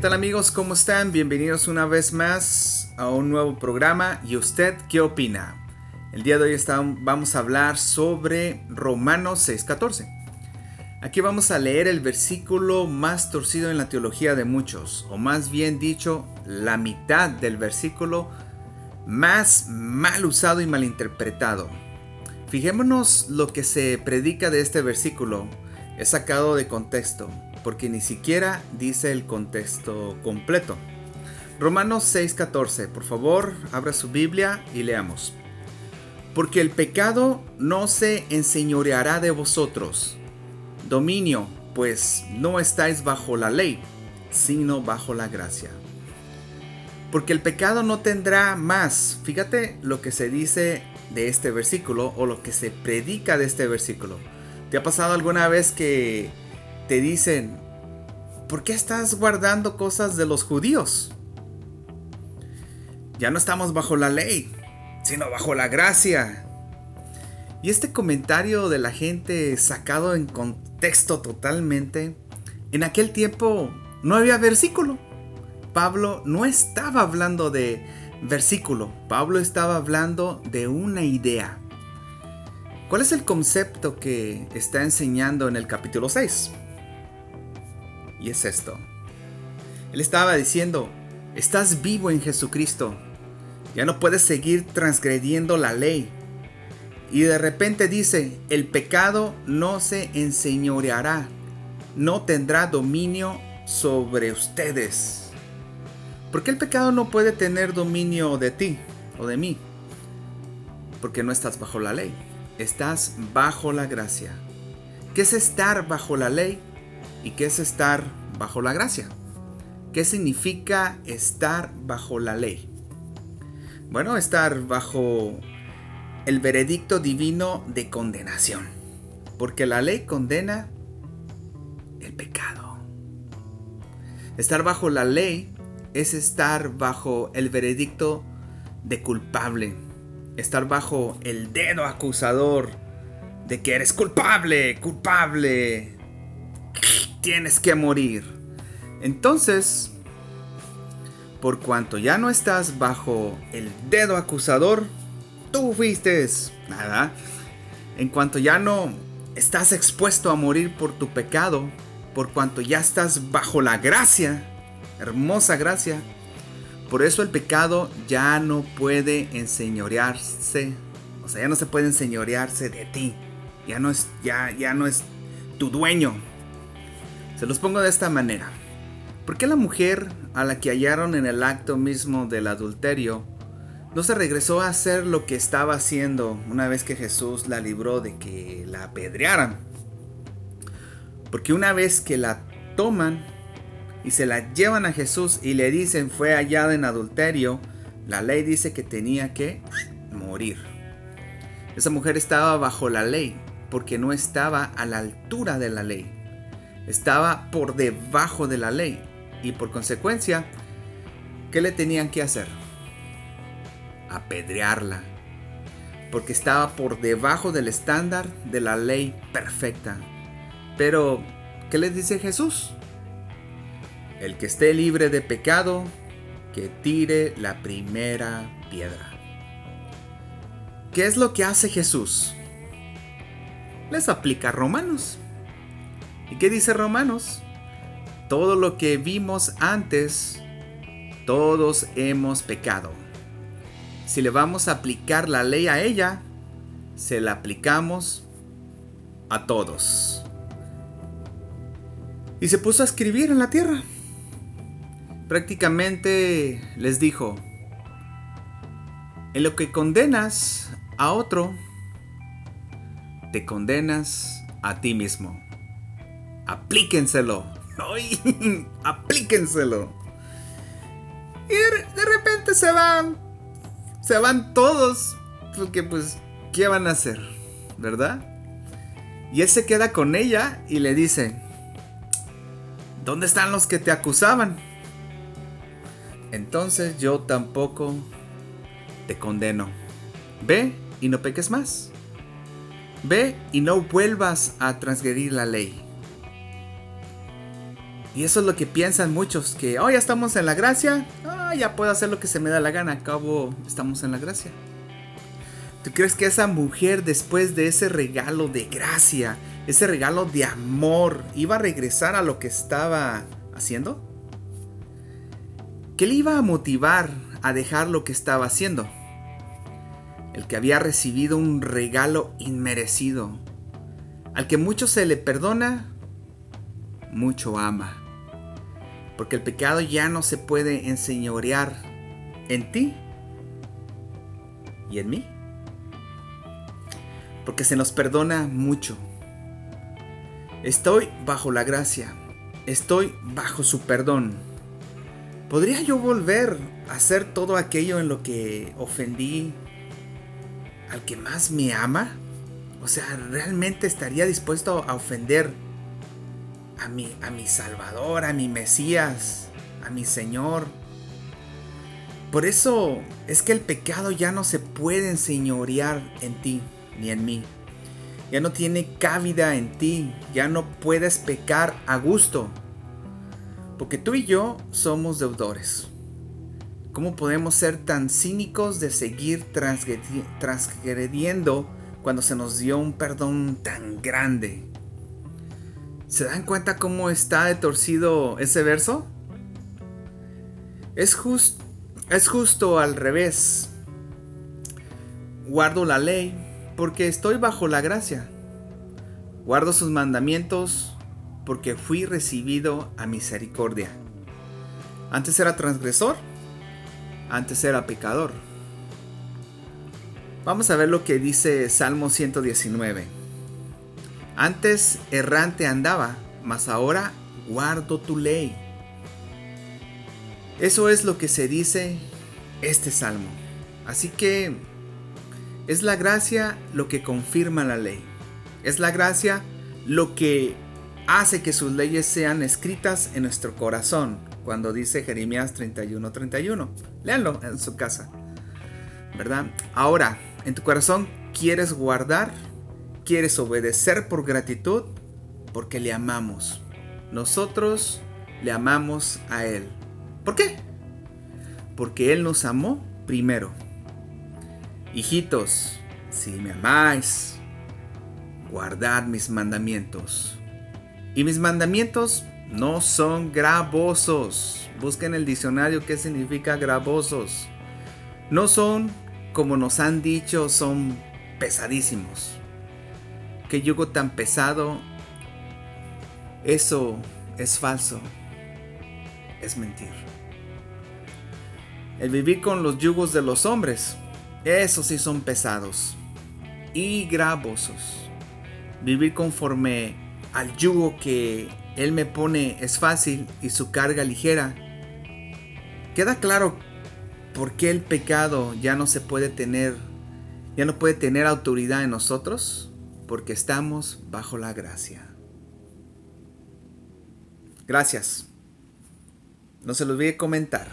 tal amigos? ¿Cómo están? Bienvenidos una vez más a un nuevo programa. ¿Y usted qué opina? El día de hoy vamos a hablar sobre Romanos 6:14. Aquí vamos a leer el versículo más torcido en la teología de muchos, o más bien dicho, la mitad del versículo más mal usado y malinterpretado. Fijémonos lo que se predica de este versículo. Es sacado de contexto, porque ni siquiera dice el contexto completo. Romanos 6:14, por favor, abra su Biblia y leamos. Porque el pecado no se enseñoreará de vosotros. Dominio, pues no estáis bajo la ley, sino bajo la gracia. Porque el pecado no tendrá más. Fíjate lo que se dice de este versículo o lo que se predica de este versículo. ¿Te ha pasado alguna vez que te dicen, ¿por qué estás guardando cosas de los judíos? Ya no estamos bajo la ley, sino bajo la gracia. Y este comentario de la gente sacado en contexto totalmente, en aquel tiempo no había versículo. Pablo no estaba hablando de versículo, Pablo estaba hablando de una idea. ¿Cuál es el concepto que está enseñando en el capítulo 6? Y es esto. Él estaba diciendo, estás vivo en Jesucristo. Ya no puedes seguir transgrediendo la ley. Y de repente dice, el pecado no se enseñoreará, no tendrá dominio sobre ustedes. ¿Por qué el pecado no puede tener dominio de ti o de mí? Porque no estás bajo la ley. Estás bajo la gracia. ¿Qué es estar bajo la ley? ¿Y qué es estar bajo la gracia? ¿Qué significa estar bajo la ley? Bueno, estar bajo el veredicto divino de condenación. Porque la ley condena el pecado. Estar bajo la ley es estar bajo el veredicto de culpable. Estar bajo el dedo acusador de que eres culpable, culpable. Tienes que morir. Entonces, por cuanto ya no estás bajo el dedo acusador, tú fuiste nada. En cuanto ya no estás expuesto a morir por tu pecado, por cuanto ya estás bajo la gracia, hermosa gracia, por eso el pecado ya no puede enseñorearse, o sea, ya no se puede enseñorearse de ti, ya no es tu dueño. Se los pongo de esta manera. ¿Por qué la mujer a la que hallaron en el acto mismo del adulterio no se regresó a hacer lo que estaba haciendo una vez que Jesús la libró de que la apedrearan? Porque una vez que la toman y se la llevan a Jesús y le dicen fue hallada en adulterio, la ley dice que tenía que morir. Esa mujer estaba bajo la ley porque no estaba a la altura de la ley. Estaba por debajo de la ley. Y por consecuencia, ¿qué le tenían que hacer? Apedrearla. Porque estaba por debajo del estándar de la ley perfecta. Pero, ¿qué les dice Jesús? El que esté libre de pecado, que tire la primera piedra. ¿Qué es lo que hace Jesús? Les aplica Romanos. ¿Y qué dice Romanos? Todo lo que vimos antes, todos hemos pecado. Si le vamos a aplicar la ley a ella, se la aplicamos a todos. Y se puso a escribir en la tierra. Prácticamente les dijo, en lo que condenas a otro, te condenas a ti mismo. Aplíquenselo. ¡Ay! Aplíquenselo. Y de repente se van todos. Porque pues, ¿qué van a hacer? ¿Verdad? Y él se queda con ella y le dice, ¿dónde están los que te acusaban? Entonces yo tampoco te condeno. Ve y no peques más. Ve y no vuelvas a transgredir la ley. Y eso es lo que piensan muchos, que ya estamos en la gracia, ya puedo hacer lo que se me da la gana, acabo estamos en la gracia. ¿Tú crees que esa mujer, después de ese regalo de gracia, ese regalo de amor, iba a regresar a lo que estaba haciendo? ¿Qué le iba a motivar a dejar lo que estaba haciendo? El que había recibido un regalo inmerecido. Al que mucho se le perdona, mucho ama. Porque el pecado ya no se puede enseñorear en ti y en mí. Porque se nos perdona mucho. Estoy bajo la gracia. Estoy bajo su perdón. ¿Podría yo volver a hacer todo aquello en lo que ofendí al que más me ama? O sea, ¿realmente estaría dispuesto a ofender a mi Salvador, a mi Mesías, a mi Señor? Por eso es que el pecado ya no se puede enseñorear en ti ni en mí. Ya no tiene cabida en ti. Ya no puedes pecar a gusto. Porque tú y yo somos deudores. ¿Cómo podemos ser tan cínicos de seguir transgrediendo cuando se nos dio un perdón tan grande? ¿Se dan cuenta cómo está de torcido ese verso? Es justo al revés. Guardo la ley porque estoy bajo la gracia. Guardo sus mandamientos porque fui recibido a misericordia. Antes era transgresor, antes era pecador. Vamos a ver lo que dice Salmo 119. Antes errante andaba, mas ahora guardo tu ley. Eso es lo que se dice este salmo. Así que es la gracia lo que confirma la ley. Es la gracia lo que hace que sus leyes sean escritas en nuestro corazón. Cuando dice Jeremías 31:31. Léanlo en su casa, ¿verdad? Ahora, en tu corazón quieres guardar, quieres obedecer por gratitud, porque le amamos. Nosotros le amamos a Él. ¿Por qué? Porque Él nos amó primero. Hijitos, si me amáis, guardad mis mandamientos. Y mis mandamientos no son gravosos. Busquen el diccionario qué significa gravosos. No son, como nos han dicho, son pesadísimos. Qué yugo tan pesado. Eso es falso. Es mentir. El vivir con los yugos de los hombres, esos sí son pesados y gravosos. Vivir conforme al yugo que Él me pone es fácil y su carga ligera. Queda claro por qué el pecado ya no puede tener autoridad en nosotros, porque estamos bajo la gracia. Gracias. No se los olvide comentar.